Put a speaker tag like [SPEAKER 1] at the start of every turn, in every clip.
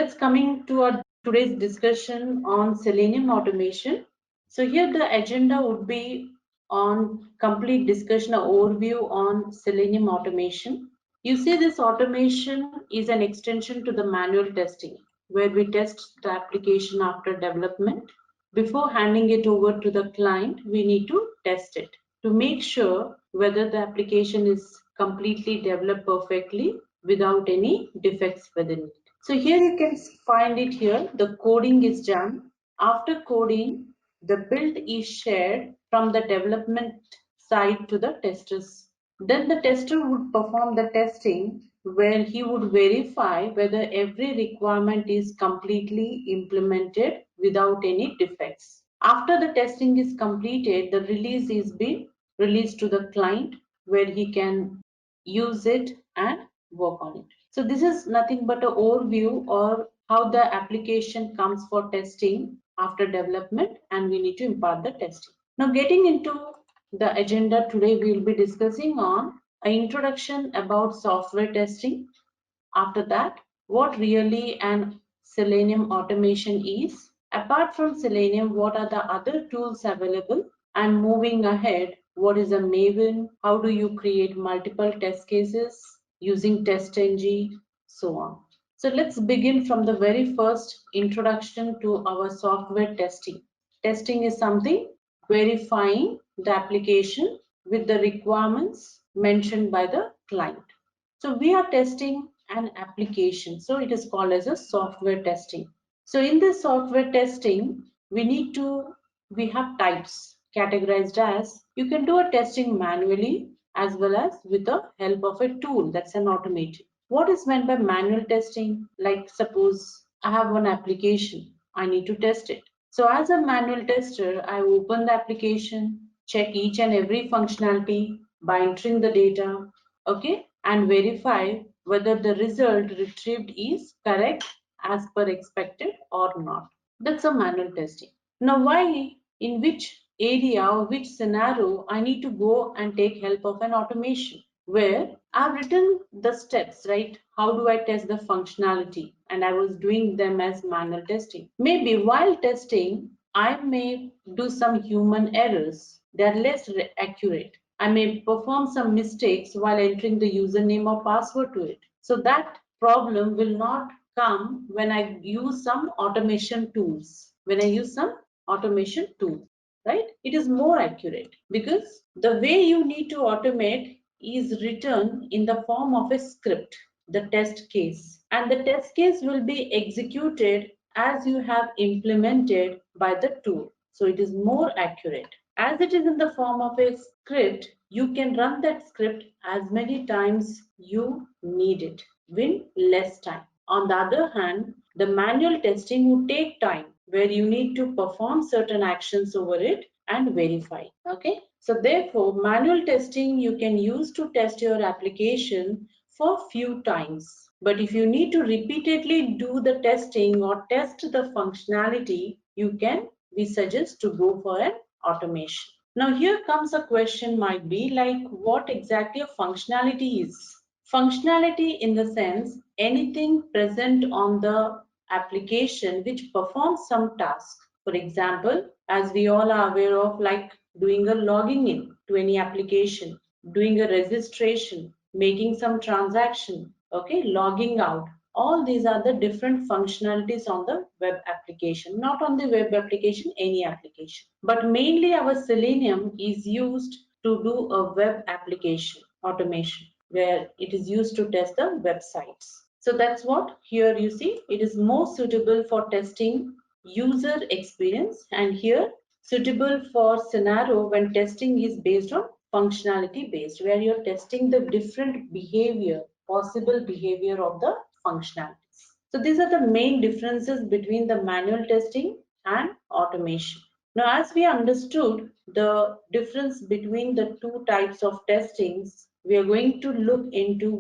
[SPEAKER 1] let's coming to our today's discussion on Selenium automation. So here the agenda would be on complete discussion or overview on Selenium automation. You see, this automation is an extension to the manual testing, where we test the application after development. Before handing it over to the client, we need to test it to make sure whether the application is completely developed perfectly without any defects within it. So here you can find it here. The coding is done. After coding, the build is shared from the development side to the testers. Then the tester would perform the testing where he would verify whether every requirement is completely implemented without any defects. After the testing is completed, the release is being released to the client where he can use it and work on it. So this is nothing but an overview or how the application comes for testing after development, and we need to impart the testing. Now getting into the agenda today, we will be discussing on an introduction about software testing. After that, what really an Selenium automation is. Apart from Selenium, what are the other tools available? And moving ahead, what is a Maven? How do you create multiple test cases using TestNG? So on. So let's begin from the very first introduction to our software testing. Testing is something verifying the application with the requirements mentioned by the client. So we are testing an application. So it is called as a software testing. So in this software testing, we have types categorized as you can do a testing manually as well as with the help of a tool that's an automated. What is meant by manual testing? Like suppose I have one application, I need to test it. So as a manual tester, I open the application, check each and every functionality by entering the data, okay, and verify whether the result retrieved is correct as per expected or not. That's a manual testing. Now why, in which area or which scenario I need to go and take help of an automation where I've written the steps, right? How do I test the functionality? And I was doing them as manual testing. Maybe while testing, I may do some human errors. They're less accurate. I may perform some mistakes while entering the username or password to it. So that problem will not come when I use some automation tools. When I use some automation tool, right? It is more accurate because the way you need to automate is written in the form of a script, the test case. And the test case will be executed as you have implemented by the tool. So it is more accurate. As it is in the form of a script, you can run that script as many times you need it with less time. On the other hand, the manual testing would take time where you need to perform certain actions over it and verify. Okay. So therefore, manual testing you can use to test your application for few times. But if you need to repeatedly do the testing or test the functionality, we suggest to go for an automation. Now here comes a question might be like what exactly a functionality is. Functionality in the sense anything present on the application which performs some task. For example, as we all are aware of, like doing a logging in to any application, doing a registration, making some transaction, okay, logging out. All these are the different functionalities on the web application, not on the web application, any application. But mainly our Selenium is used to do a web application automation where it is used to test the websites. So that's what here you see, it is more suitable for testing user experience, and here suitable for scenario when testing is based on functionality based, where you're testing the different behavior, possible behavior of the functionalities. So these are the main differences between the manual testing and automation. Now, as we understood the difference between the two types of testings, we are going to look into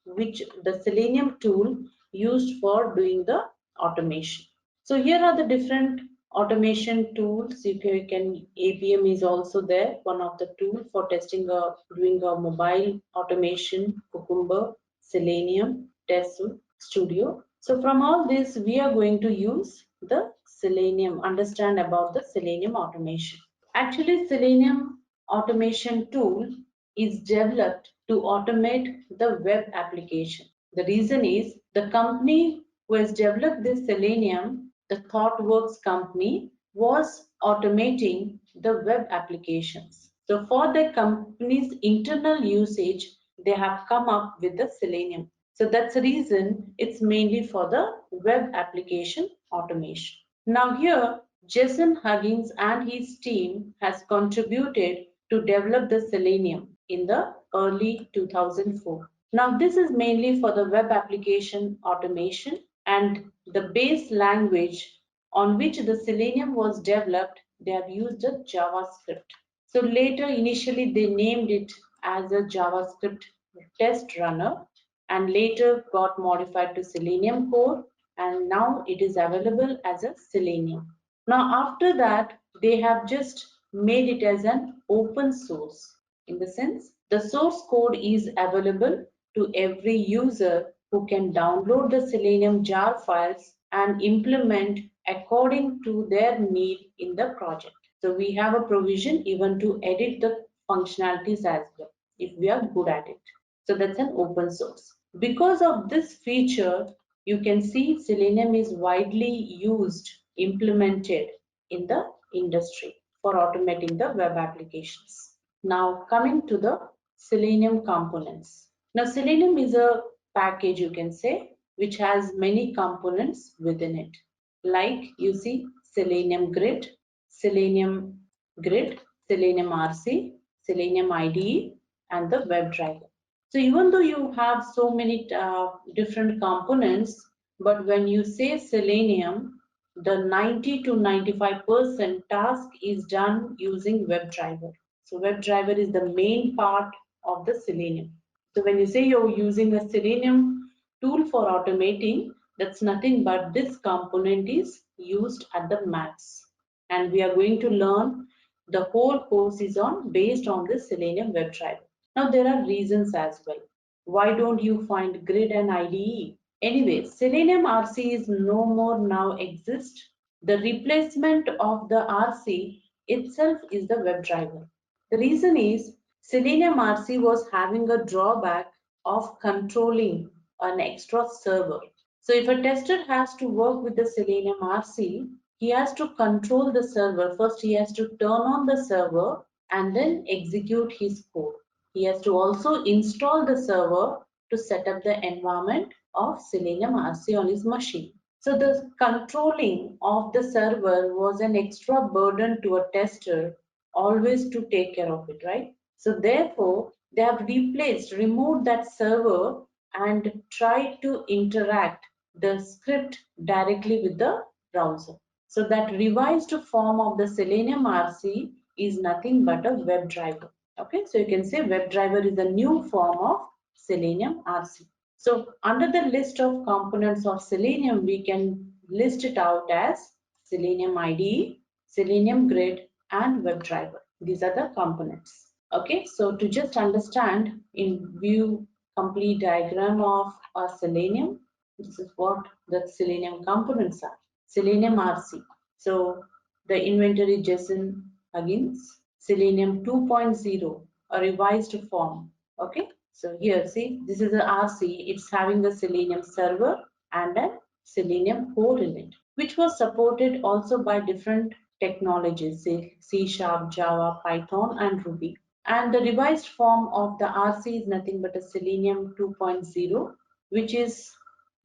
[SPEAKER 1] which the Selenium tool used for doing the automation. So here are the different automation tools. You can APM is also there, one of the tool for testing doing a mobile automation, Cucumber, Selenium, Test Studio. So from all this, we are going to use the Selenium, understand about the Selenium automation. Actually, Selenium automation tool is developed to automate the web application. The reason is the company who has developed this Selenium, the ThoughtWorks company, was automating the web applications. So for the company's internal usage, they have come up with the Selenium. So that's the reason it's mainly for the web application automation. Now here, Jason Huggins and his team has contributed to develop the Selenium in the early 2004. Now this is mainly for the web application automation, and the base language on which the Selenium was developed, they have used a JavaScript. So later, initially they named it as a JavaScript test runner, and later got modified to Selenium core, and now it is available as a Selenium. Now after that, they have just made it as an open source, in the sense the source code is available to every user who can download the Selenium jar files and implement according to their need in the project. So we have a provision even to edit the functionalities as well if we are good at it. So that's an open source. Because of this feature, you can see Selenium is widely used, implemented in the industry for automating the web applications. Now coming to the Selenium components. Now Selenium is a package, you can say, which has many components within it. Like you see Selenium Grid, Selenium Grid, Selenium RC, Selenium IDE, and the WebDriver. So even though you have so many different components, but when you say Selenium, the 90 to 95% task is done using WebDriver. So WebDriver is the main part of the Selenium. So when you say you're using a Selenium tool for automating, that's nothing but this component is used at the max. And we are going to learn the whole course is on based on the Selenium WebDriver. Now there are reasons as well. Why don't you find grid and IDE? Anyway, Selenium RC is no more now exist. The replacement of the RC itself is the WebDriver. The reason is Selenium RC was having a drawback of controlling an extra server. So if a tester has to work with the Selenium RC, he has to control the server. First, he has to turn on the server and then execute his code. He has to also install the server to set up the environment of Selenium RC on his machine. So the controlling of the server was an extra burden to a tester always to take care of it, right? So therefore, they have removed that server and tried to interact the script directly with the browser. So that revised form of the Selenium RC is nothing but a WebDriver. Okay, so you can say WebDriver is a new form of Selenium RC. So under the list of components of Selenium, we can list it out as Selenium IDE, Selenium Grid, and WebDriver. These are the components. Okay, so to just understand in view complete diagram of a Selenium, this is what the Selenium components are. Selenium RC. So the inventor is Jason Huggins. Selenium 2.0, a revised form. Okay, so here see, this is a RC. It's having a Selenium server and a Selenium core in it, which was supported also by different technologies, say C Sharp, Java, Python, and Ruby. And the revised form of the RC is nothing but a Selenium 2.0, which is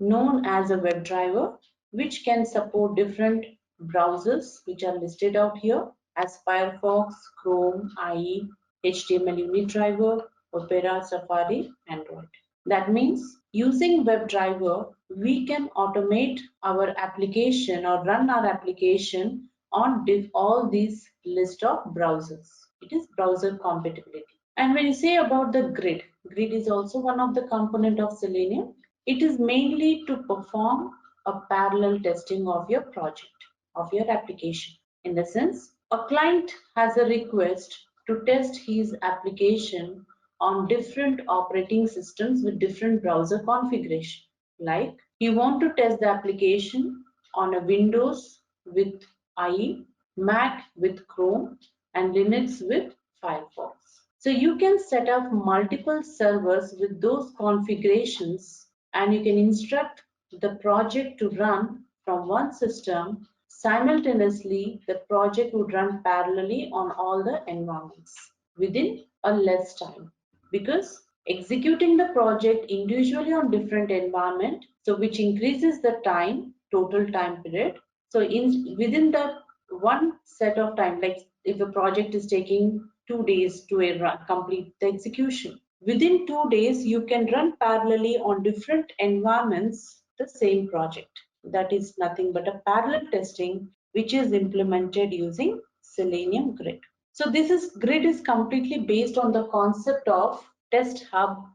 [SPEAKER 1] known as a WebDriver, which can support different browsers which are listed out here as Firefox, Chrome, IE, HTML UniDriver, Opera, Safari, Android. That means using WebDriver, we can automate our application or run our application on all these list of browsers. It is browser compatibility. And when you say about the grid is also one of the component of Selenium. It is mainly to perform a parallel testing of your project, of your application. In the sense, a client has a request to test his application on different operating systems with different browser configuration. Like you want to test the application on a Windows with IE, Mac with Chrome, and Linux with Firefox. So you can set up multiple servers with those configurations, and you can instruct the project to run from one system. Simultaneously, the project would run parallelly on all the environments within a less time, because executing the project individually on different environment, so which increases the time, total time period. So within that one set of time, like if a project is taking 2 days to complete the execution, within 2 days you can run parallelly on different environments the same project. That is nothing but a parallel testing which is implemented using Selenium Grid. So this is grid is completely based on the concept of test hub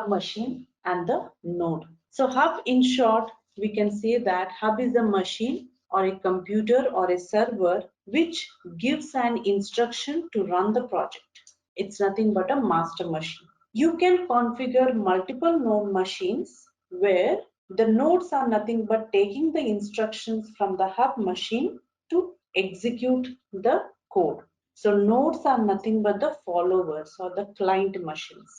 [SPEAKER 1] machine and the node. So hub, in short, we can say that hub is a machine or a computer or a server which gives an instruction to run the project. It's nothing but a master machine. You can configure multiple node machines where the nodes are nothing but taking the instructions from the hub machine to execute the code. So nodes are nothing but the followers or the client machines,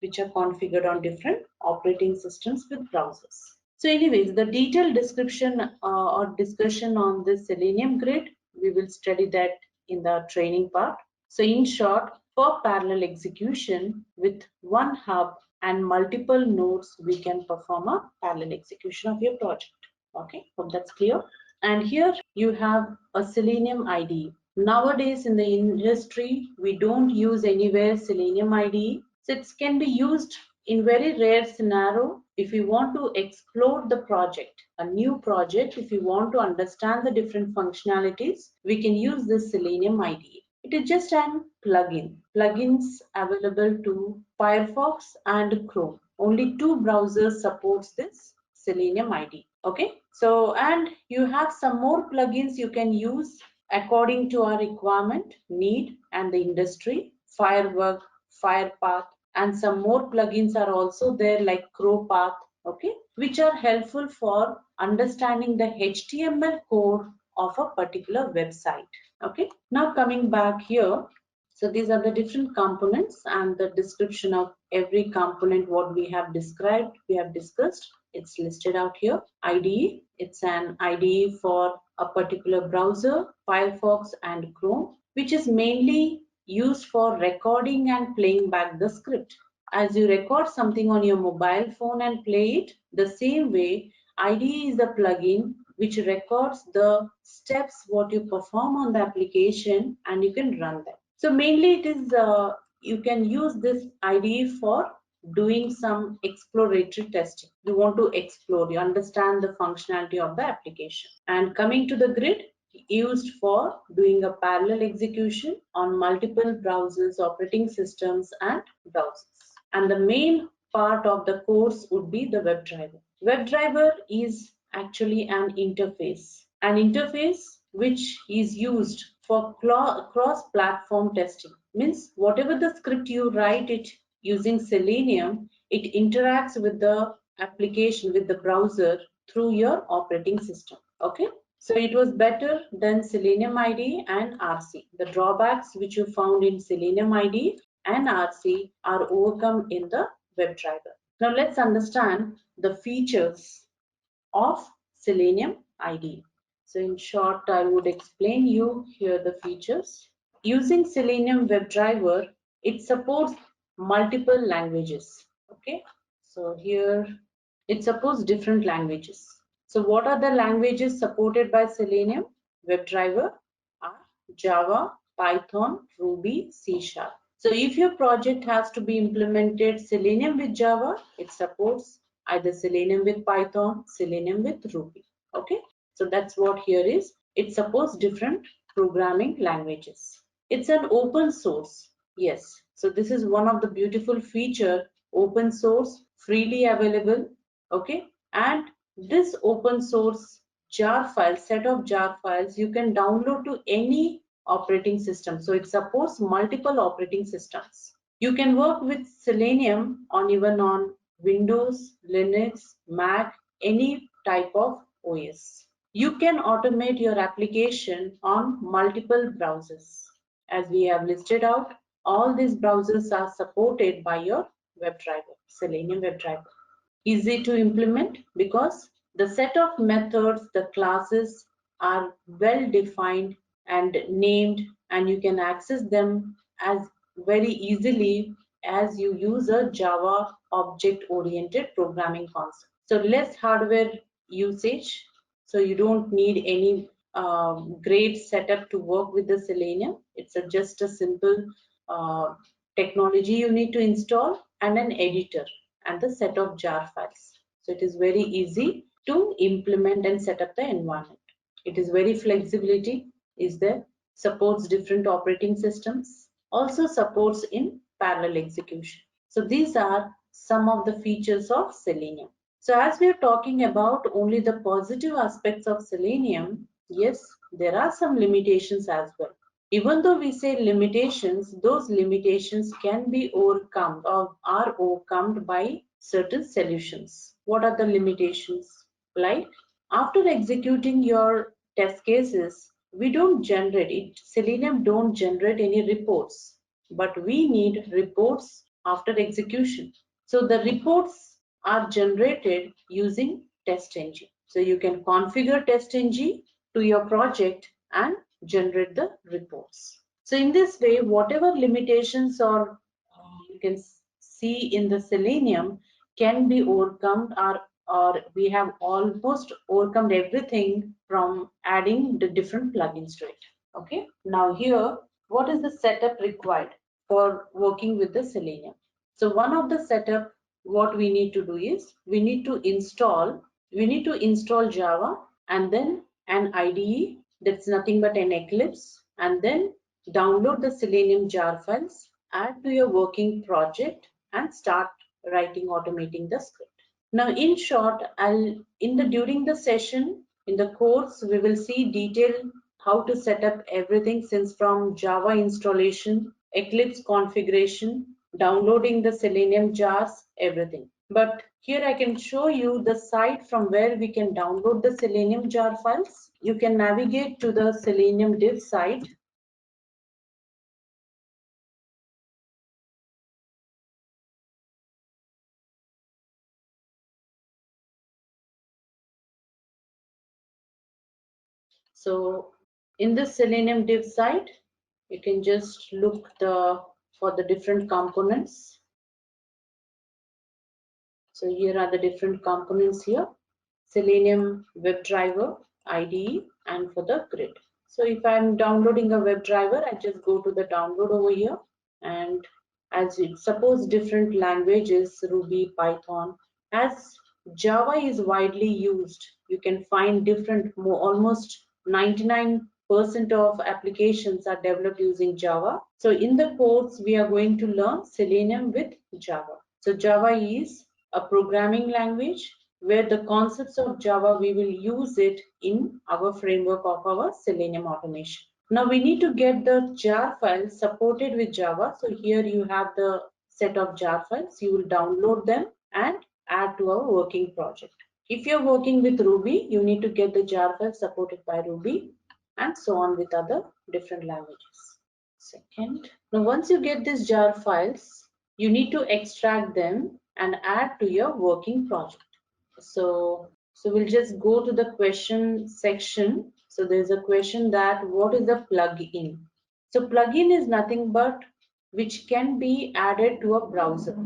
[SPEAKER 1] which are configured on different operating systems with browsers. So anyways, the detailed description or discussion on the Selenium grid, we will study that in the training part. So in short, for parallel execution with one hub and multiple nodes, we can perform a parallel execution of your project. Okay, hope that's clear. And here you have a Selenium IDE. Nowadays in the industry, we don't use anywhere Selenium IDE. So it can be used in very rare scenario if you want to explore the project, a new project, if you want to understand the different functionalities, we can use this Selenium IDE. It is just an plugin. Plugins available to Firefox and Chrome. Only two browsers supports this Selenium IDE. Okay, so and you have some more plugins you can use according to our requirement, need, and the industry. Firework, Firepath, and some more plugins are also there like Crowpath, okay, which are helpful for understanding the HTML code of a particular website. Okay, now coming back here, so these are the different components and the description of every component what we have described, we have discussed. It's listed out here. IDE, it's an IDE for a particular browser, Firefox and Chrome, which is mainly used for recording and playing back the script. As you record something on your mobile phone and play it, the same way IDE is a plugin which records the steps what you perform on the application and you can run them. So mainly it is you can use this IDE for doing some exploratory testing. You want to explore, you understand the functionality of the application. And coming to the grid, used for doing a parallel execution on multiple browsers, operating systems, and browsers. And the main part of the course would be the WebDriver. WebDriver is actually an interface which is used for cross-platform testing. Means whatever the script you write it using Selenium, it interacts with the application, with the browser through your operating system. Okay. So it was better than Selenium IDE and RC. The drawbacks which you found in Selenium IDE and RC are overcome in the WebDriver. Now let's understand the features of Selenium IDE. So in short, I would explain you here the features. Using Selenium WebDriver, it supports multiple languages. Okay, so here it supports different languages. So what are the languages supported by Selenium WebDriver? Are Java, Python, Ruby, C Sharp. So if your project has to be implemented Selenium with Java, it supports either Selenium with Python, Selenium with Ruby. Okay, so that's what here is. It supports different programming languages. It's an open source. Yes, so this is one of the beautiful feature, open source, freely available. Okay, and this open source jar file, set of jar files, you can download to any operating system. So it supports multiple operating systems. You can work with Selenium on even on Windows, Linux, Mac, any type of OS. You can automate your application on multiple browsers. As we have listed out, all these browsers are supported by your WebDriver, Selenium WebDriver. Easy to implement because the set of methods, the classes are well defined and named, and you can access them as very easily as you use a Java object-oriented programming concept. So less hardware usage, so you don't need any great setup to work with the Selenium. It's just a simple technology you need to install and an editor and the set of jar files. So it is very easy to implement and set up the environment. It is very flexibility is there, supports different operating systems, also supports in parallel execution. So these are some of the features of Selenium. So as we are talking about only the positive aspects of Selenium, yes, there are some limitations as well. Even though we say limitations, those limitations can be overcome or are overcome by certain solutions. What are the limitations? Like after executing your test cases, we don't generate it. Selenium don't generate any reports, but we need reports after execution. So the reports are generated using TestNG. So you can configure TestNG to your project and generate the reports. So in this way, whatever limitations or you can see in the Selenium can be overcome, or we have almost overcome everything from adding the different plugins to it. Okay, now here, what is the setup required for working with the Selenium? So one of the setup, what we need to do is we need to install Java and then an IDE, that's nothing but an Eclipse, and then download the Selenium jar files, add to your working project, and start writing, automating the script. Now, in short, during the session, in the course, we will see detail how to set up everything, since from Java installation, Eclipse configuration, downloading the Selenium jars, everything. But here I can show you the site from where we can download the Selenium jar files. You can navigate to the Selenium div site. So in this Selenium div site, you can just look for the different components. So here are the different components here: Selenium WebDriver, IDE, and for the grid. So if I'm downloading a WebDriver, I just go to the download over here, and as it suppose different languages, Ruby, Python. As Java is widely used, you can find different, almost 99% of applications are developed using Java. So in the course, we are going to learn Selenium with Java. So Java is a programming language where the concepts of Java, we will use it in our framework of our Selenium automation. Now we need to get the jar files supported with Java. So here you have the set of jar files. You will download them and add to our working project. If you're working with Ruby, you need to get the jar files supported by Ruby, and so on with other different languages. Second, now once you get these jar files, you need to extract them and add to your working project. So we'll just go to the question section. So there's a question that what is a plugin? So plugin is nothing but which can be added to a browser.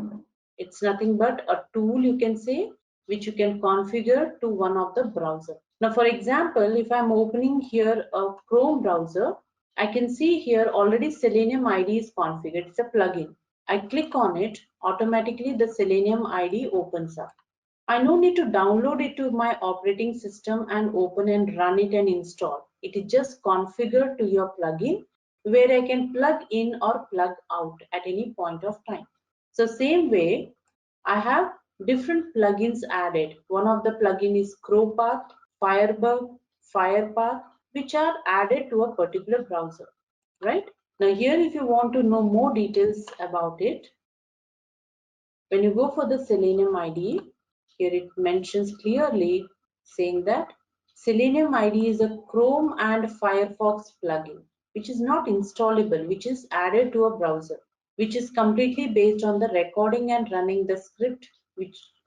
[SPEAKER 1] It's nothing but a tool, you can say, which you can configure to one of the browser. Now, for example, if I'm opening here a Chrome browser, I can see here already Selenium IDE is configured. It's a plugin. I click on it, automatically the Selenium IDE opens up. I no need to download it to my operating system and open and run it and install. It is just configured to your plugin where I can plug in or plug out at any point of time. So same way, I have different plugins added. One of the plugin is CrowPath, Firebug, Firepath, which are added to a particular browser, right? Now here, if you want to know more details about it, when you go for the Selenium IDE, Here it mentions clearly saying that Selenium IDE is a Chrome and Firefox plugin, which is not installable, which is added to a browser, which is completely based on the recording and running the script,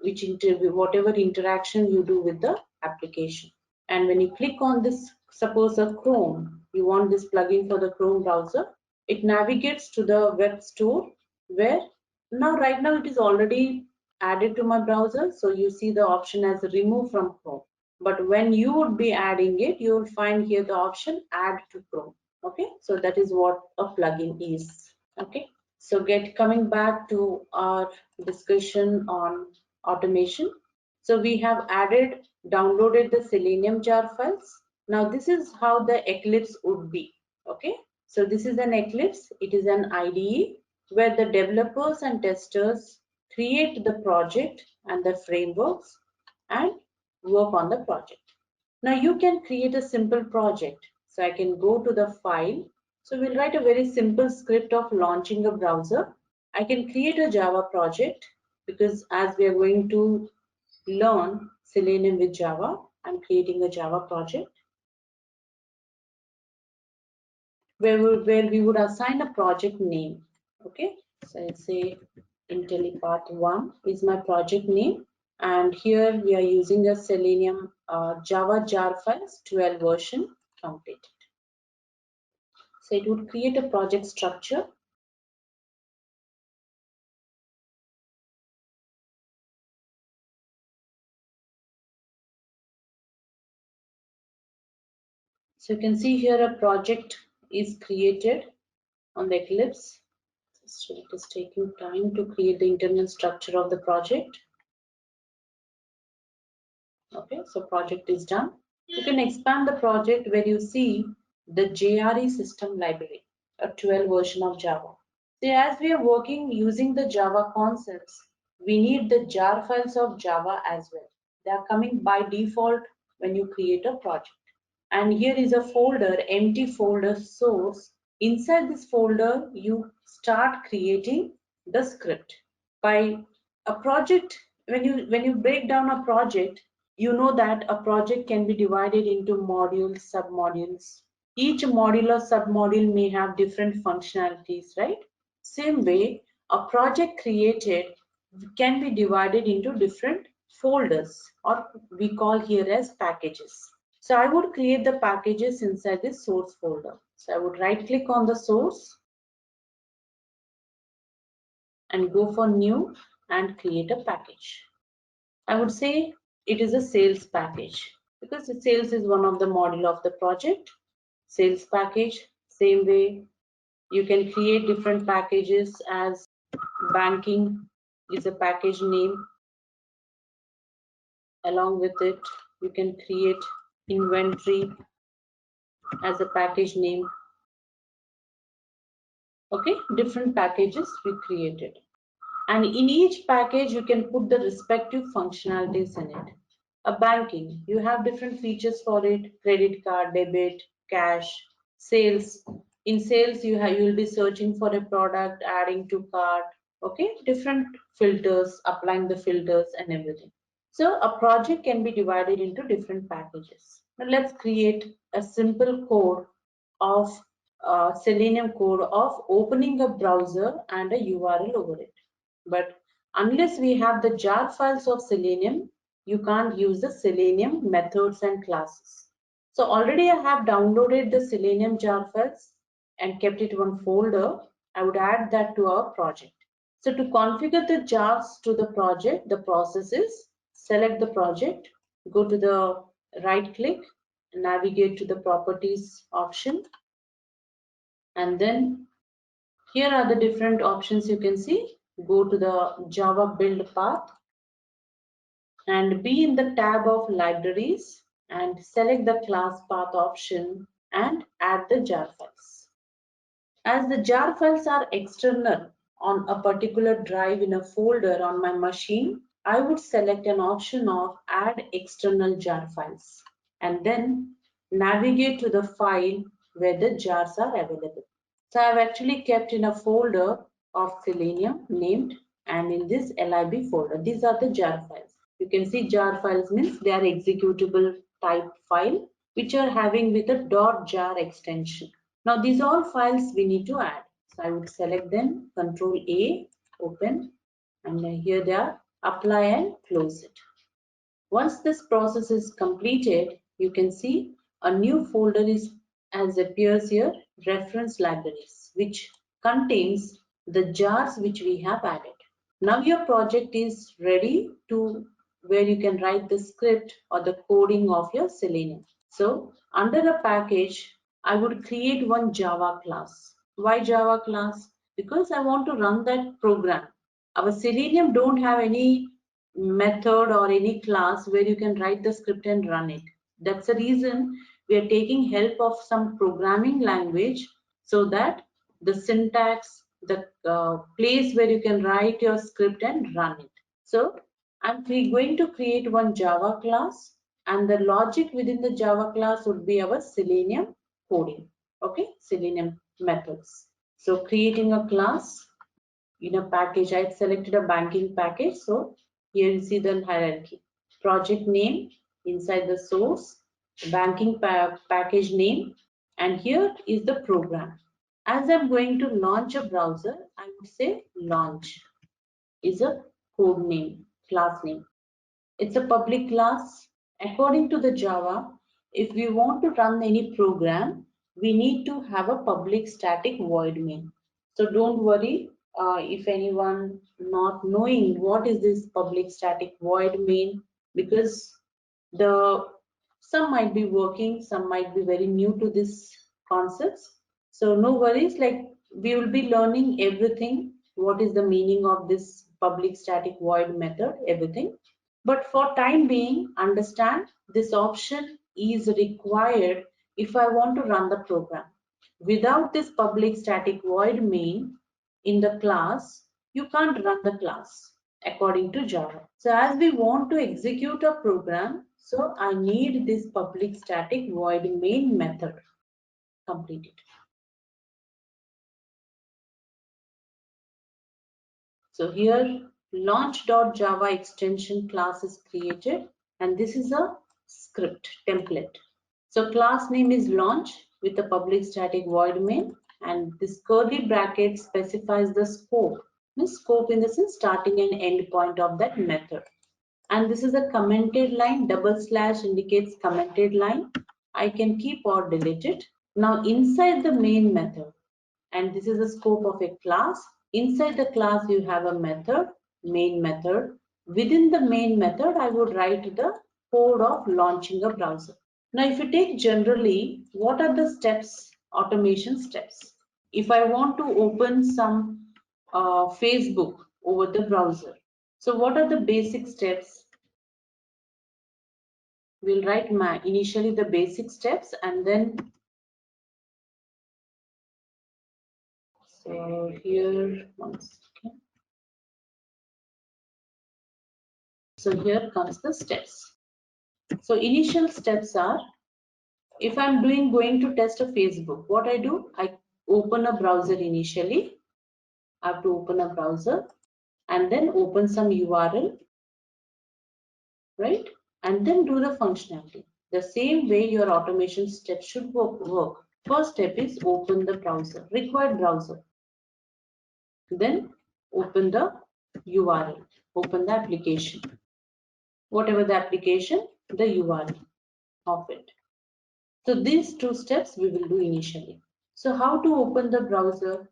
[SPEAKER 1] whatever interaction you do with the application. And when you click on this, suppose a Chrome, you want this plugin for the Chrome browser, it navigates to the web store where right now it is already added to my browser. So you see the option as remove from Chrome. But when you would be adding it, you will find here the option add to Chrome. Okay, so that is what a plugin is. Okay, so coming back to our discussion on automation. So we have downloaded the Selenium jar files. Now this is how the Eclipse would be. Okay, so this is an Eclipse. It is an IDE where the developers and testers create the project and the frameworks and work on the project. Now you can create a simple project. So I can go to the file. So we'll write a very simple script of launching a browser. I can create a Java project because as we are going to learn Selenium with Java, I'm creating a Java project where we would assign a project name. Okay, so I'll say Intellipaat 1 is my project name, and here we are using a Selenium Java jar files 12 version completed. So it would create a project structure. So you can see here a project is created on the Eclipse. So it is taking time to create the internal structure of the project. Okay, so project is done. You can expand the project where you see the JRE system library, a 12 version of Java. So as we are working using the Java concepts, we need the jar files of Java as well. They are coming by default when you create a project. And here is a folder, empty folder source. Inside this folder, you start creating the script. By a project, when you break down a project, you know that a project can be divided into modules, submodules. Each module or submodule may have different functionalities, right? Same way, a project created can be divided into different folders, or we call here as packages. So I would create the packages inside this source folder. So I would right click on the source and go for new and create a package. I would say it is a sales package because the sales is one of the module of the project. Sales package, same way you can create different packages as banking is a package name. Along with it, you can create inventory as a package name. Okay, different packages we created. And in each package, you can put the respective functionalities in it. A banking, you have different features for it: credit card, debit, cash, sales. In sales, you will be searching for a product, adding to cart. Okay, different filters, applying the filters and everything. So a project can be divided into different packages. Now let's create a simple code of Selenium code of opening a browser and a URL over it. But unless we have the jar files of Selenium, you can't use the Selenium methods and classes. So already I have downloaded the Selenium jar files and kept it in one folder. I would add that to our project. So to configure the jars to the project, the process is select the project, go to the right click, navigate to the properties option, and then here are the different options you can see. Go to the Java build path and be in the tab of libraries and select the class path option and add the jar files. As the jar files are external on a particular drive in a folder on my machine, I would select an option of add external jar files and then navigate to the file where the jars are available. So I've actually kept in a folder of Selenium named, and in this lib folder, these are the jar files. You can see jar files means they are executable type file which are having with a .jar extension. Now these all files we need to add. So I would select them, Control A, open, and here they are, apply and close it. Once this process is completed, you can see a new folder is as appears here, reference libraries, which contains the jars which we have added. Now your project is ready to where you can write the script or the coding of your Selenium. So under the package, I would create one Java class. Why Java class? Because I want to run that program. Our Selenium don't have any method or any class where you can write the script and run it. That's the reason we are taking help of some programming language so that the syntax, the place where you can write your script and run it. So I'm going to create one Java class, and the logic within the Java class would be our Selenium coding. Okay, Selenium methods. So creating a class in a package, I selected a banking package. So here you see the hierarchy. Project name inside the source, banking package name, and here is the program. As I'm going to launch a browser, I would say launch is a code name, class name. It's a public class. According to the Java, if we want to run any program, we need to have a public static void main. So don't worry if anyone not knowing what is this public static void main, because the some might be working, some might be very new to this concepts. So no worries, like we will be learning everything. What is the meaning of this public static void method, everything. But for time being, understand this option is required if I want to run the program. Without this public static void main in the class, you can't run the class according to Java. So as we want to execute a program, so I need this public static void main method completed. So here launch.java extension class is created, and this is a script template. So class name is launch with a public static void main, and this curly bracket specifies the scope. The scope in the sense starting and end point of that method. And this is a commented line, double slash indicates commented line. I can keep or delete it. Now inside the main method, and this is the scope of a class. Inside the class you have a method, main method. Within the main method I would write the code of launching a browser. Now if you take generally, what are the steps, automation steps? If I want to open some Facebook over the browser, so what are the basic steps? We'll write initially the basic steps, and then so here one second. So here comes the steps. So initial steps are, if I'm going to test a Facebook, what I do, I open a browser initially. I have to open a browser and then open some URL, right? And then do the functionality. The same way your automation steps should work. First step is open the browser, required browser. Then open the URL, open the application. Whatever the application, the URL of it. So these two steps we will do initially. So how to open the browser?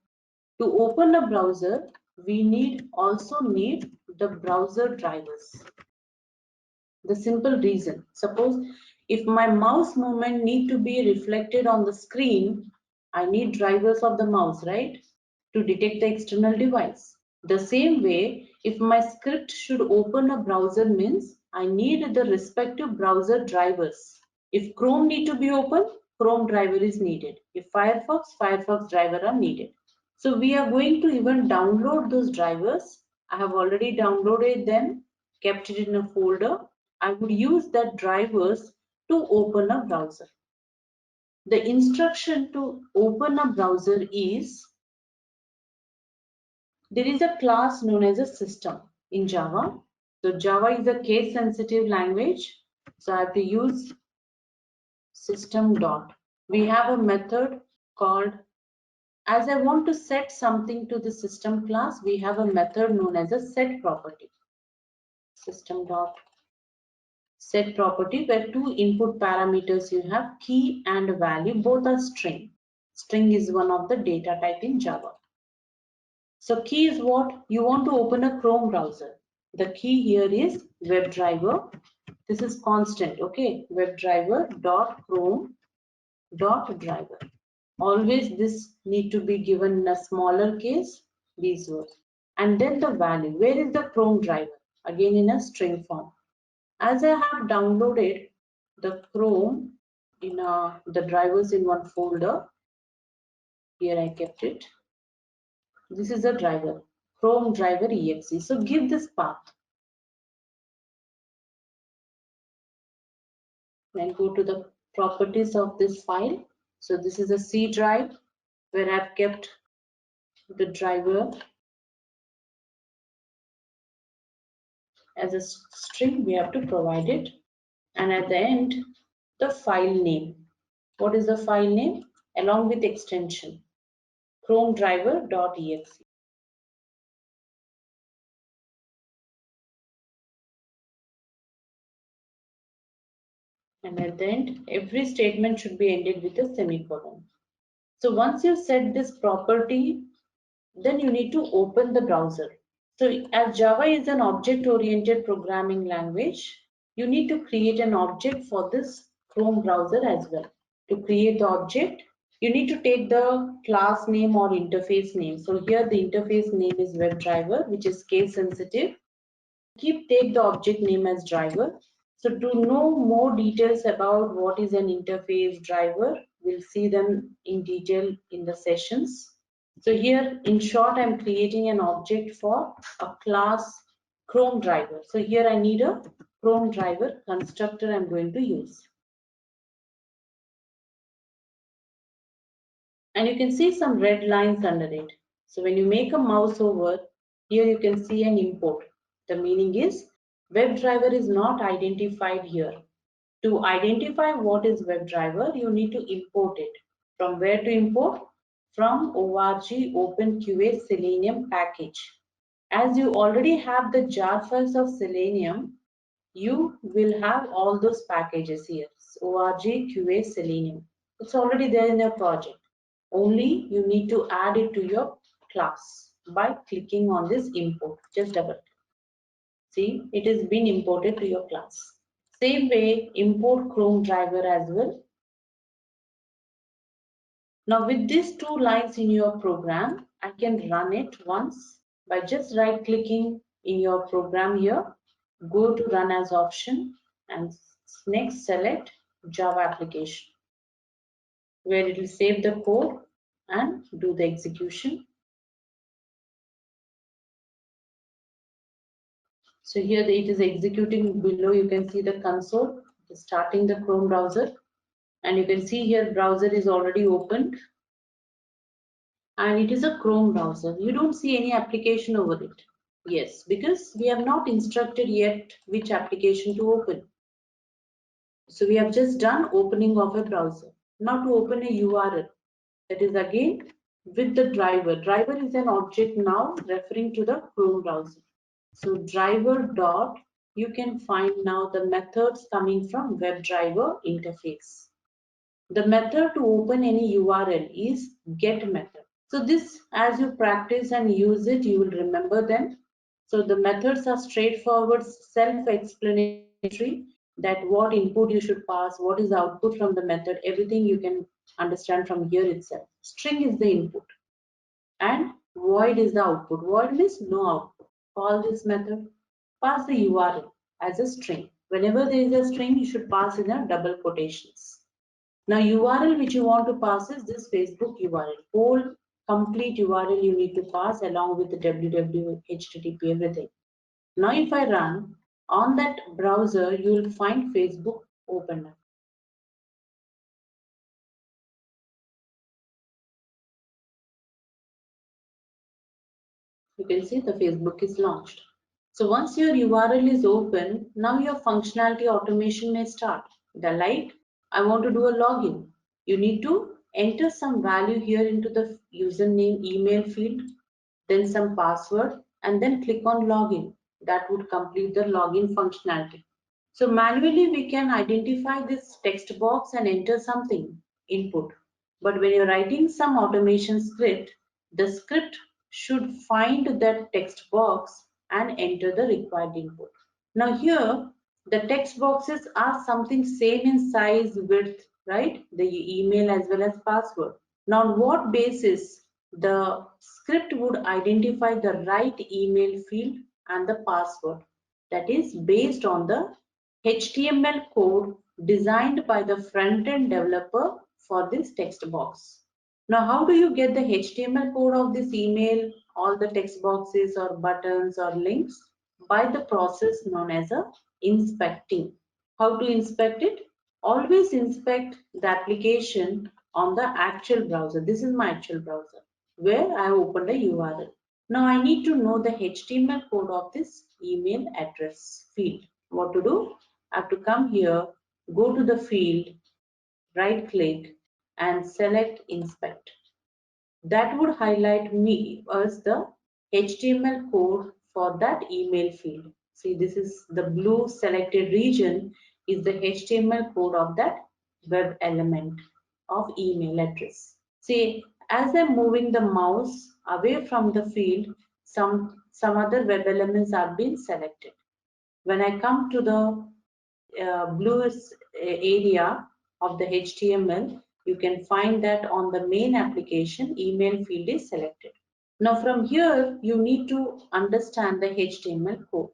[SPEAKER 1] To open a browser, we also need the browser drivers. The simple reason, suppose if my mouse movement need to be reflected on the screen, I need drivers of the mouse, right? To detect the external device. The same way, if my script should open a browser means I need the respective browser drivers. If Chrome need to be open, Chrome driver is needed. If Firefox, Firefox driver are needed. So we are going to even download those drivers. I have already downloaded them, kept it in a folder. I would use that drivers to open a browser. The instruction to open a browser is, there is a class known as a system in Java. So Java is a case sensitive language. So I have to use system dot. We have a method called, as I want to set something to the system class, we have a method known as a set property. System dot set property, where two input parameters you have, key and value, both are string. String is one of the data type in Java. So key is what? You want to open a Chrome browser. The key here is WebDriver. This is constant, okay? WebDriver dot Chrome dot driver. Always this need to be given in a smaller case, these words. And then the value. Where is the Chrome driver? Again in a string form. As I have downloaded the Chrome in the drivers in one folder, here I kept it. This is a driver, Chrome driver exe. So give this path. Then go to the properties of this file. So this is a C drive where I've kept the driver as a string. We have to provide it. And at the end, the file name. What is the file name? Along with extension, Chrome driver.exe. And at the end, every statement should be ended with a semicolon. So once you set this property, then you need to open the browser. So as Java is an object-oriented programming language, you need to create an object for this Chrome browser as well. To create the object, you need to take the class name or interface name. So here the interface name is WebDriver, which is case sensitive. Take the object name as driver. So to know more details about what is an interface driver, we'll see them in detail in the sessions. So here, in short, I'm creating an object for a class Chrome driver. So here I need a Chrome driver constructor I'm going to use. And you can see some red lines under it. So when you make a mouse over, here you can see an import. The meaning is WebDriver is not identified here. To identify what is WebDriver, you need to import it. From where to import? From org OpenQA Selenium package. As you already have the jar files of Selenium, you will have all those packages here. org QA Selenium. It's already there in your project. Only you need to add it to your class by clicking on this import. Just double click. See, it has been imported to your class. Same way, import Chrome driver as well. Now with these two lines in your program, I can run it once by just right clicking in your program here. Go to run as option and next select Java application, where it will save the code and do the execution. So here it is executing. Below you can see the console starting the Chrome browser, and you can see here browser is already opened and it is a Chrome browser. You don't see any application over it. Yes, because we have not instructed yet which application to open. So we have just done opening of a browser. Now to open a URL, that is again with the driver. Driver is an object now referring to the Chrome browser. So driver dot, you can find now the methods coming from WebDriver interface. The method to open any URL is get method. So this, as you practice and use it, you will remember them. So the methods are straightforward, self-explanatory, that what input you should pass, what is the output from the method, everything you can understand from here itself. String is the input and void is the output. Void means no output. Call this method, pass the URL as a string. Whenever there is a string, you should pass in a double quotations. Now URL which you want to pass is this Facebook URL. Whole complete URL you need to pass along with the www, HTTP, everything. Now if I run on that browser, you will find Facebook open up. You can see the Facebook is launched. So once your URL is open, now your functionality automation may start. Like, I want to do a login. You need to enter some value here into the username email field, then some password, and then click on login. That would complete the login functionality. So manually we can identify this text box and enter something, input. But when you're writing some automation script, the script should find that text box and enter the required input. Now here, the text boxes are something same in size, width, right? The email as well as password. Now on what basis the script would identify the right email field and the password? That is based on the HTML code designed by the front-end developer for this text box. Now, how do you get the HTML code of this email, all the text boxes or buttons or links? By the process known as a inspecting. How to inspect it? Always inspect the application on the actual browser. This is my actual browser where I opened a URL. Now I need to know the HTML code of this email address field. What to do? I have to come here, go to the field, right click and select inspect. That would highlight us the HTML code for that email field. See, this is the blue selected region is the HTML code of that web element of email address. See, as I'm moving the mouse away from the field, some other web elements are being selected. When I come to the bluest area of the HTML, you can find that on the main application, email field is selected. Now from here, you need to understand the HTML code.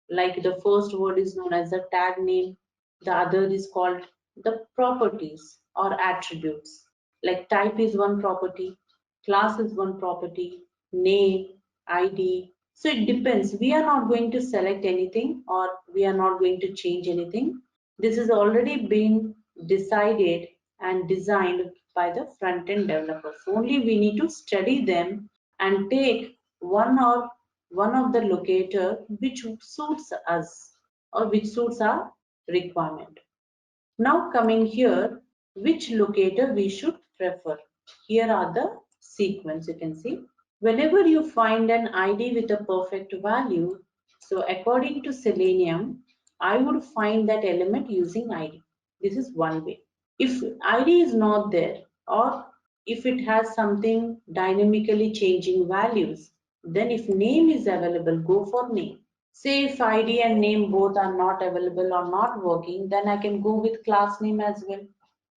[SPEAKER 1] Like the first word is known as the tag name, the other is called the properties or attributes. Like type is one property, class is one property, name, ID. So it depends. We are not going to select anything or we are not going to change anything. This has already been decided and designed by the front-end developers. Only we need to study them and take one of the locator which suits us or which suits our requirement. Now coming here, which locator we should prefer. Here are the sequence you can see. Whenever you find an ID with a perfect value, so according to Selenium, I would find that element using ID. This is one way. If ID is not there or if it has something dynamically changing values, then if name is available, go for name. Say if ID and name both are not available or not working, then I can go with class name as well.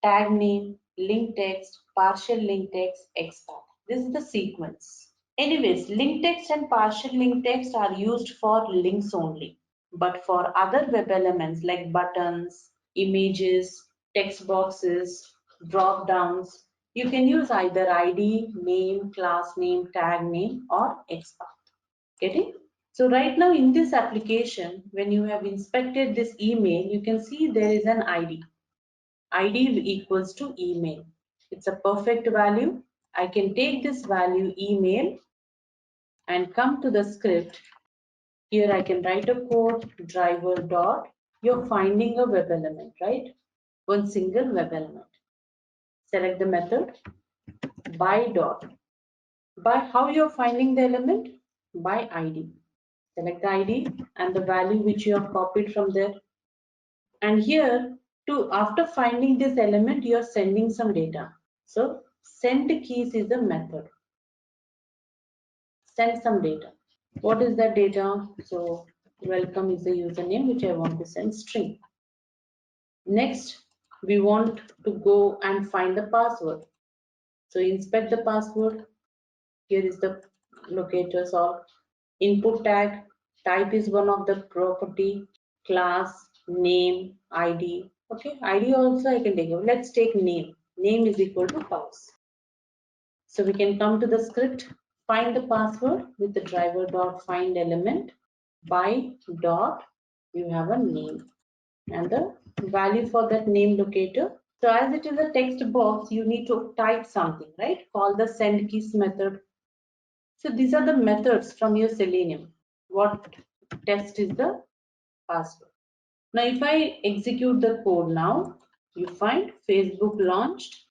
[SPEAKER 1] Tag name, link text, partial link text, XPath. This is the sequence. Anyways, link text and partial link text are used for links only. But for other web elements like buttons, images, text boxes, drop downs, you can use either ID, name, class name, tag name, or XPath. Getting? So right now in this application, when you have inspected this email, you can see there is an ID. ID equals to email. It's a perfect value. I can take this value email and come to the script. Here I can write a code driver dot. You're finding a web element, right? One single web element. Select the method by dot. By how you're finding the element? By ID. Select the ID and the value which you have copied from there. And here to after finding this element, you are sending some data. So send keys is the method. Send some data. What is that data? So welcome is the username which I want to send string. Next, we want to go and find the password. So inspect the password. Here is the locators or input tag. Type is one of the property, class, name, ID. Okay, ID also I can take. Let's take name. Name is equal to house. So we can come to the script, find the password with the driver dot find element by dot. You have a name and the value for that name locator. So as it is a text box, you need to type something, right? Call the send keys method. So these are the methods from your Selenium. What test is the password. Now if I execute the code now, you find Facebook launched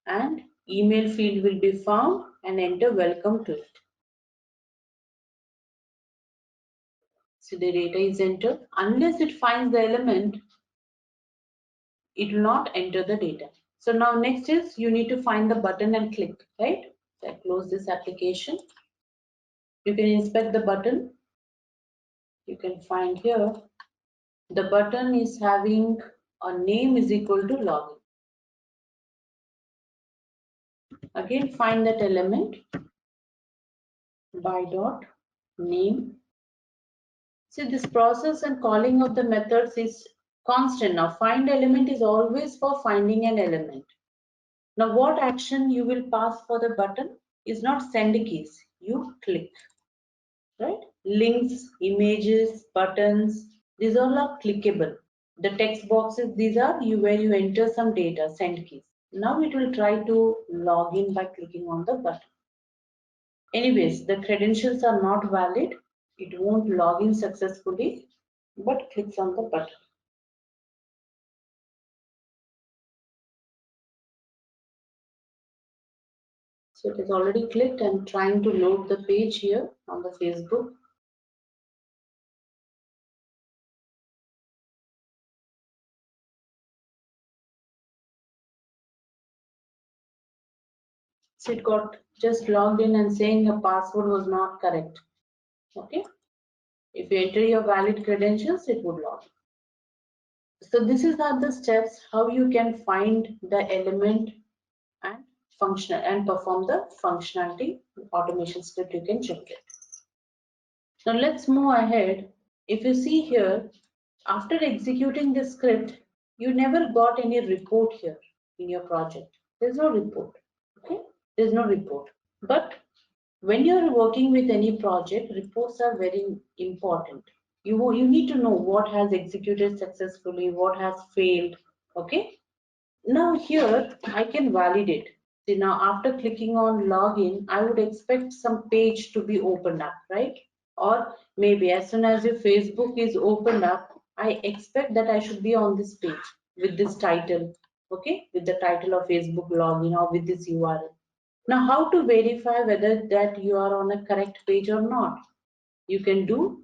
[SPEAKER 1] and email field will be found and enter welcome to it. So the data is entered. Unless it finds the element, it will not enter the data. So now next is you need to find the button and click, right? So I close this application. You can inspect the button. You can find here the button is having a name is equal to login. Again find that element by dot name. See, this process and calling of the methods is constant. Now find element is always for finding an element. Now what action you will pass for the button is not send keys, you click, right? Links, images, buttons, these all are clickable. The text boxes, these are where you enter some data, send keys. Now it will try to log in by clicking on the button. Anyways, the credentials are not valid. It won't log in successfully, but clicks on the button. So it is already clicked and trying to load the page here on the Facebook. So it got just logged in and saying your password was not correct. Okay. If you enter your valid credentials, it would log. So this is are the steps how you can find the element and functional and perform the functionality automation script. You can check it. Now let's move ahead. If you see here, after executing the script, you never got any report here in your project. There's no report. Okay, there's no report. But when you're working with any project, reports are very important. You need to know what has executed successfully, what has failed. Okay. Now here I can validate. See, now after clicking on login, I would expect some page to be opened up, right? Or maybe as soon as your Facebook is opened up, I expect that I should be on this page with this title, okay, with the title of Facebook login or with this URL. Now, how to verify whether that you are on a correct page or not? You can do,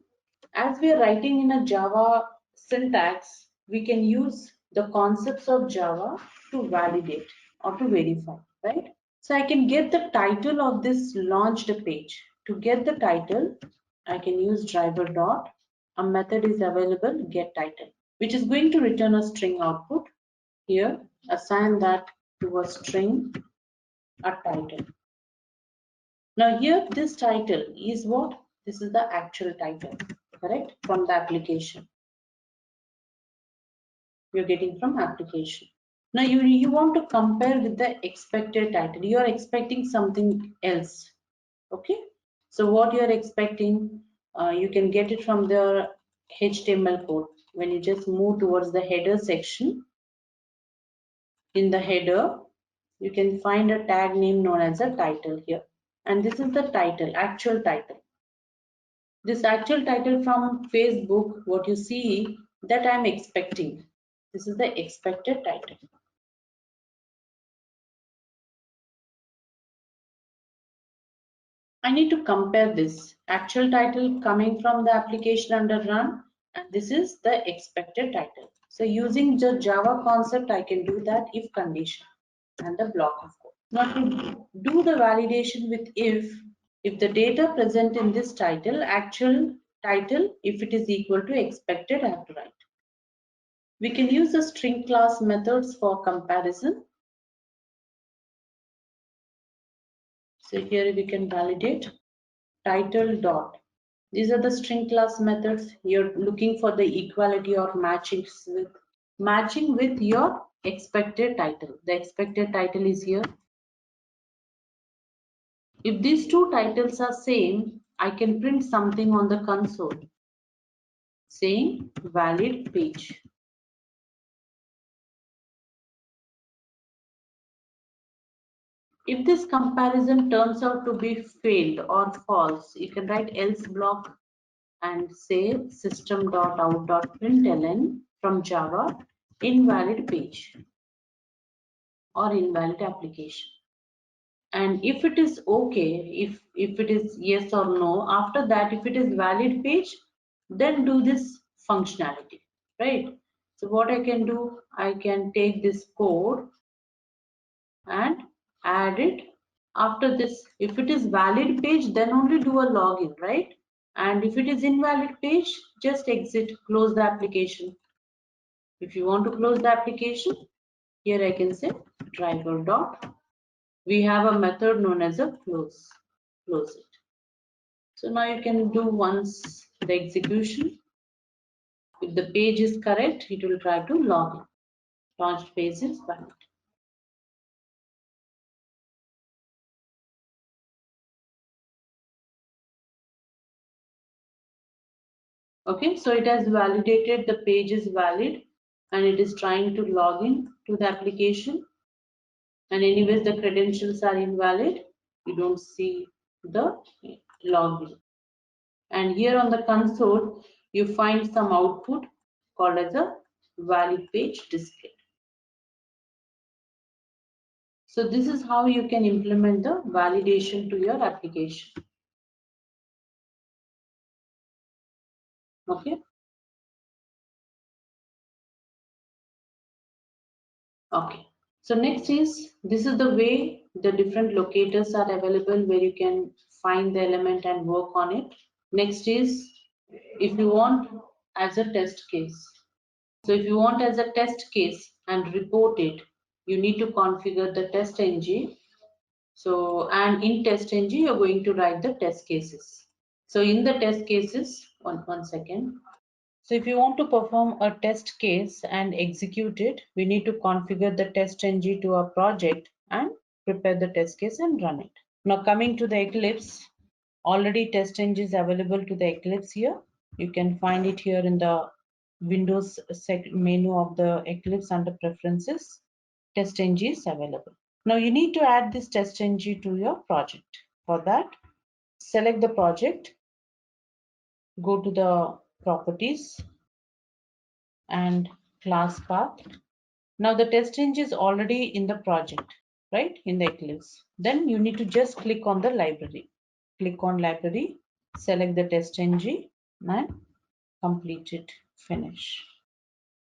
[SPEAKER 1] as we are writing in a Java syntax, we can use the concepts of Java to validate or to verify, right? So I can get the title of this launched page. To get the title, I can use driver dot. A method is available, get title, which is going to return a string output. Here, assign that to a string, a title. Now here, this title is what? This is the actual title, correct? From the application. You're getting from application. Now you want to compare with the expected title. You are expecting something else. Okay. So what you are expecting, you can get it from the HTML code. When you just move towards the header section, in the header, you can find a tag name known as a title here. And this is the title, actual title. This actual title from Facebook, what you see that I'm expecting. This is the expected title. I need to compare this actual title coming from the application under run, and this is the expected title. So using the Java concept, I can do that if condition and the block of code. Now to do the validation with if the data present in this title, actual title, if it is equal to expected, I have to write. We can use the string class methods for comparison. So here we can validate title dot. These are the string class methods. You're looking for the equality or matching with your expected title. The expected title is here. If these two titles are same, I can print something on the console saying valid page. If this comparison turns out to be failed or false, you can write else block and say system.out.println from Java invalid page or invalid application. And if it is okay, if it is yes or no, after that if it is valid page, then do this functionality, right? So what I can do, I can take this code and add it. After this, if it is valid page, then only do a login, right? And if it is invalid page, just exit, close the application. If you want to close the application, here I can say driver dot. We have a method known as a close. Close it. So now you can do once the execution. If the page is correct, it will try to log in. Launched page is valid. Okay, so it has validated the page is valid and it is trying to log in to the application. And anyways, the credentials are invalid. You don't see the login. And here on the console, you find some output called as a valid page displayed. So this is how you can implement the validation to your application. Okay. Okay. So next is, this is the way the different locators are available where you can find the element and work on it. Next is, if you want as a test case. So if you want as a test case and report it, you need to configure the TestNG. So, and in TestNG, you're going to write the test cases. So in the test cases, one second. So if you want to perform a test case and execute it, we need to configure the TestNG to our project and prepare the test case and run it. Now coming to the Eclipse, already TestNG is available to the Eclipse here. You can find it here in the Windows menu of the Eclipse under Preferences. TestNG is available. Now you need to add this TestNG to your project. For that, select the project, go to the Properties and Class Path. Now the TestNG is already in the project, right, in the Eclipse. Then you need to just click on the library. Click on library, select the TestNG and complete it, finish.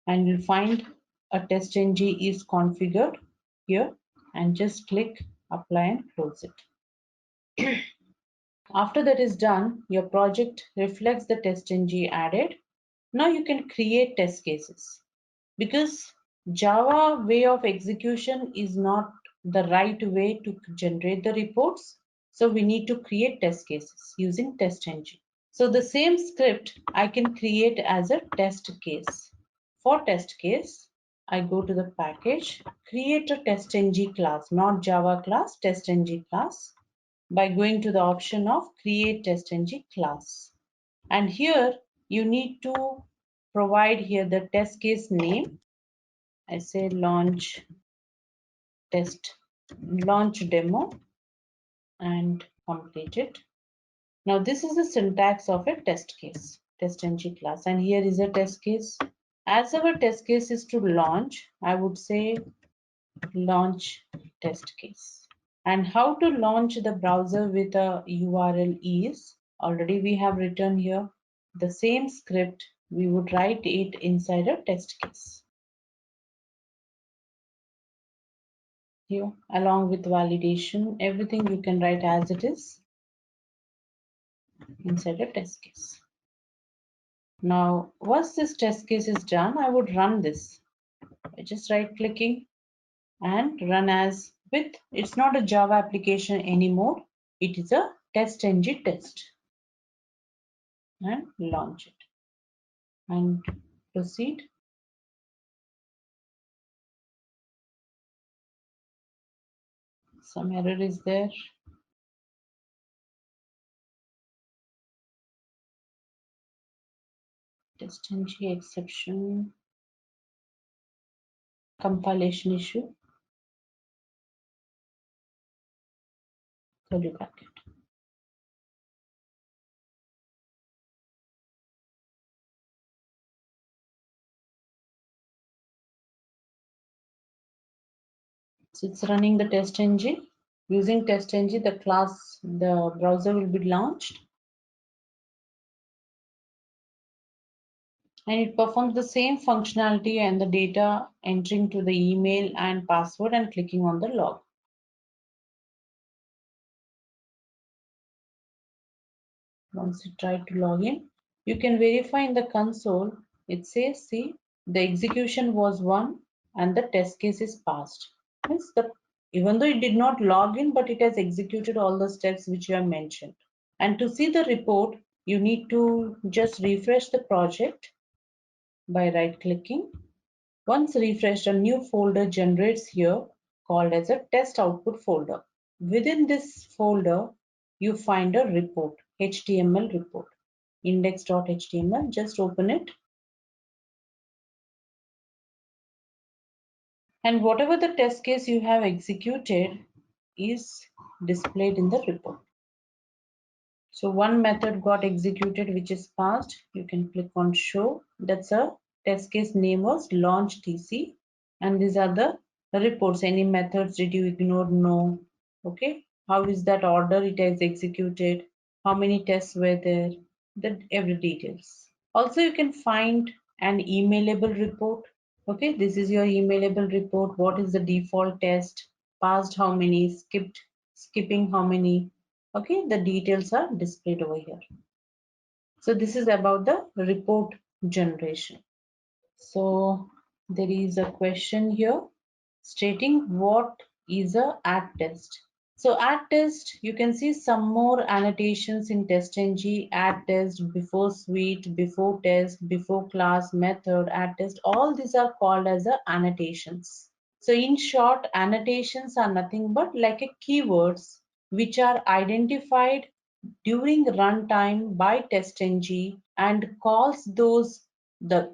[SPEAKER 1] And you'll find a TestNG is configured here and just click apply and close it. After that is done, your project reflects the TestNG added. Now you can create test cases. Because Java way of execution is not the right way to generate the reports. So we need to create test cases using TestNG. So the same script I can create as a test case. For test case, I go to the package, create a TestNG class, not Java class, TestNG class, by going to the option of create TestNG class. And here you need to provide here the test case name. I say launch demo and complete it. Now this is the syntax of a test case, TestNG class, and here is a test case. As our test case is to launch, I would say launch test case. And how to launch the browser with a URL is already we have written here. The same script we would write it inside a test case. Here, along with validation, everything you can write as it is inside a test case. Now, once this test case is done, I would run this by just right clicking and run as with, it's not a Java application anymore. It is a TestNG test, and launch it and proceed. Some error is there. TestNG exception, compilation issue. Curly bracket. So it's running the TestNG. Using TestNG, the browser will be launched, and it performs the same functionality and the data entering to the email and password and clicking on the log. Once you try to log in, you can verify in the console. It says, see, the execution was 1 and the test case is passed. Means even though it did not log in, but it has executed all the steps which you have mentioned. And to see the report, you need to just refresh the project by right clicking. Once refreshed, a new folder generates here called as a test output folder. Within this folder, you find a report, HTML report, index.html. Just open it. And whatever the test case you have executed is displayed in the report. So one method got executed, which is passed. You can click on show. That's a test case name was launch TC. And these are the reports. Any methods did you ignore? No. Okay. How is that order it has executed? How many tests were there? That every details. Also, you can find an emailable report. Okay, this is your emailable report. What is the default test? Passed how many? Skipping how many? Okay, the details are displayed over here. So this is about the report generation. So there is a question here stating what is a add test. So add test, you can see some more annotations in TestNG, add test, before suite, before test, before class, method, add test. All these are called as a annotations. So in short, annotations are nothing but like a keywords which are identified during runtime by TestNG and calls the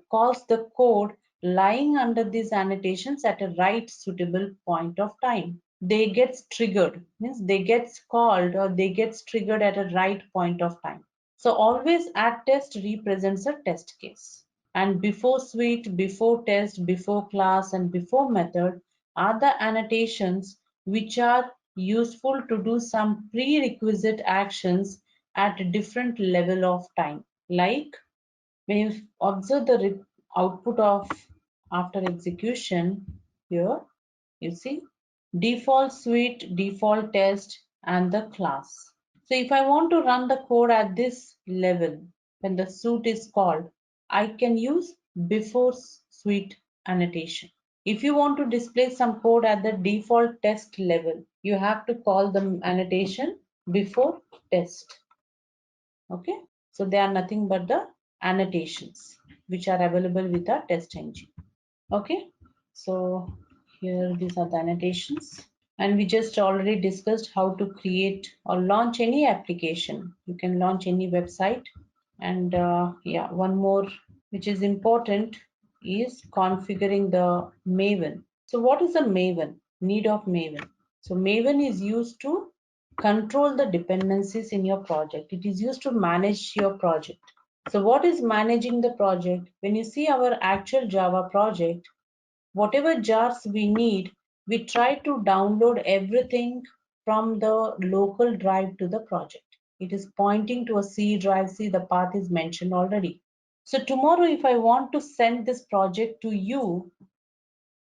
[SPEAKER 1] code lying under these annotations at a right suitable point of time. They get triggered, means they gets called or they gets triggered at a right point of time. So always add test represents a test case. And before suite, before test, before class, and before method are the annotations which are useful to do some prerequisite actions at a different level of time. Like when you observe the output of after execution here, you see default suite, default test, and the class. So if I want to run the code at this level, when the suite is called, I can use before suite annotation. If you want to display some code at the default test level, you have to call the annotation before test. Okay, so they are nothing but the annotations which are available with our TestNG. Okay, so here these are the annotations, and we just already discussed how to create or launch any application. You can launch any website, and yeah, one more which is important is configuring the Maven. So what is a Maven? Need of Maven. So Maven is used to control the dependencies in your project. It is used to manage your project. So what is managing the project? When you see our actual Java project, whatever jars we need, we try to download everything from the local drive to the project. It is pointing to a C drive. See, the path is mentioned already. So tomorrow, if I want to send this project to you,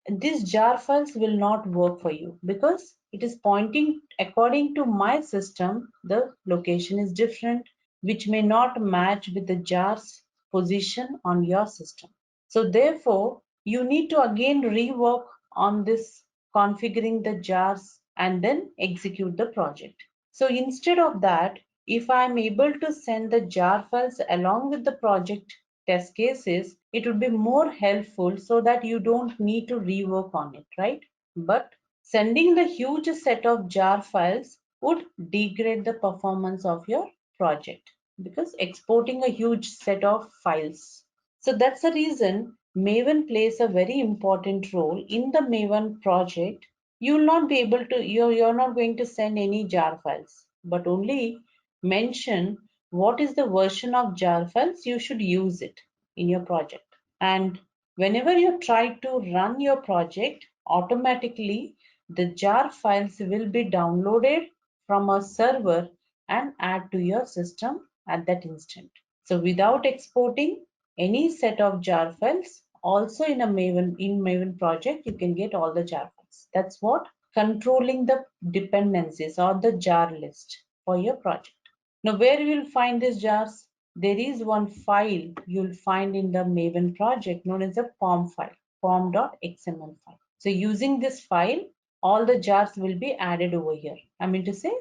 [SPEAKER 1] these jar files will not work for you because it is pointing according to my system. The location is different, which may not match with the jar's position on your system. So therefore, you need to again rework on this configuring the jars and then execute the project. So instead of that, if I'm able to send the jar files along with the project test cases, it would be more helpful so that you don't need to rework on it, right? But sending the huge set of jar files would degrade the performance of your project because exporting a huge set of files. So that's the reason Maven plays a very important role in the Maven project. You will not be able to, you're not going to send any jar files, but only mention what is the version of jar files you should use it in your project. And whenever you try to run your project, automatically the jar files will be downloaded from a server and add to your system at that instant. So without exporting any set of jar files, also in Maven project, you can get all the jar files. That's what controlling the dependencies or the jar list for your project. Now, where you will find these jars? There is one file you'll find in the Maven project known as a POM file, pom.xml file. So using this file, all the jars will be added over here. I mean to say,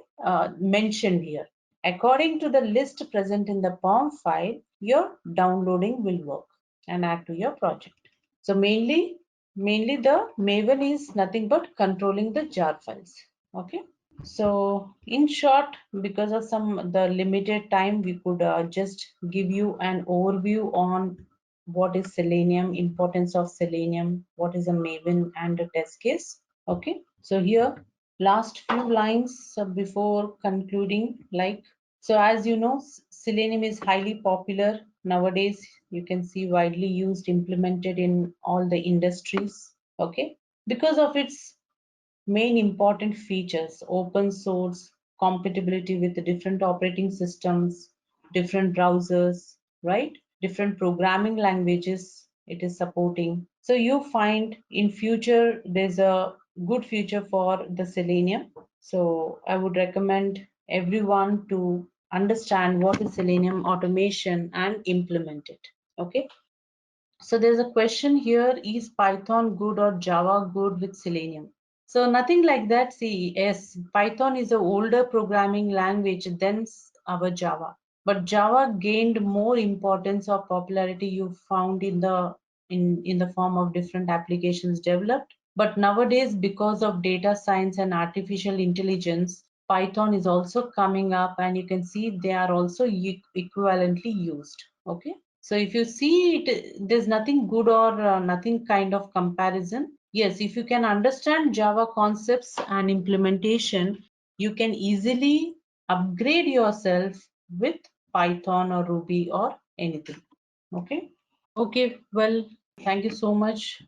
[SPEAKER 1] mentioned here. According to the list present in the POM file, your downloading will work and add to your project. So mainly the Maven is nothing but controlling the jar files. Okay. So in short, because of the limited time, we could just give you an overview on what is Selenium, importance of Selenium, what is a Maven and a test case. Okay, so here last few lines before concluding, like, so as you know, Selenium is highly popular nowadays. You can see widely used, implemented in all the industries. Okay, because of its main important features: open source, compatibility with different operating systems, different browsers, right? Different programming languages it is supporting. So you find in future there's a good future for the Selenium. So I would recommend everyone to understand what is Selenium automation and implement it. Okay. So there's a question here, is Python good or Java good with Selenium? So nothing like that. See, yes, Python is an older programming language than our Java. But Java gained more importance or popularity you found in the form of different applications developed. But nowadays, because of data science and artificial intelligence, Python is also coming up, and you can see they are also equivalently used. Okay. So if you see it, there's nothing good or nothing kind of comparison. Yes, if you can understand Java concepts and implementation, you can easily upgrade yourself with Python or Ruby or anything. Okay. Okay. Well, thank you so much.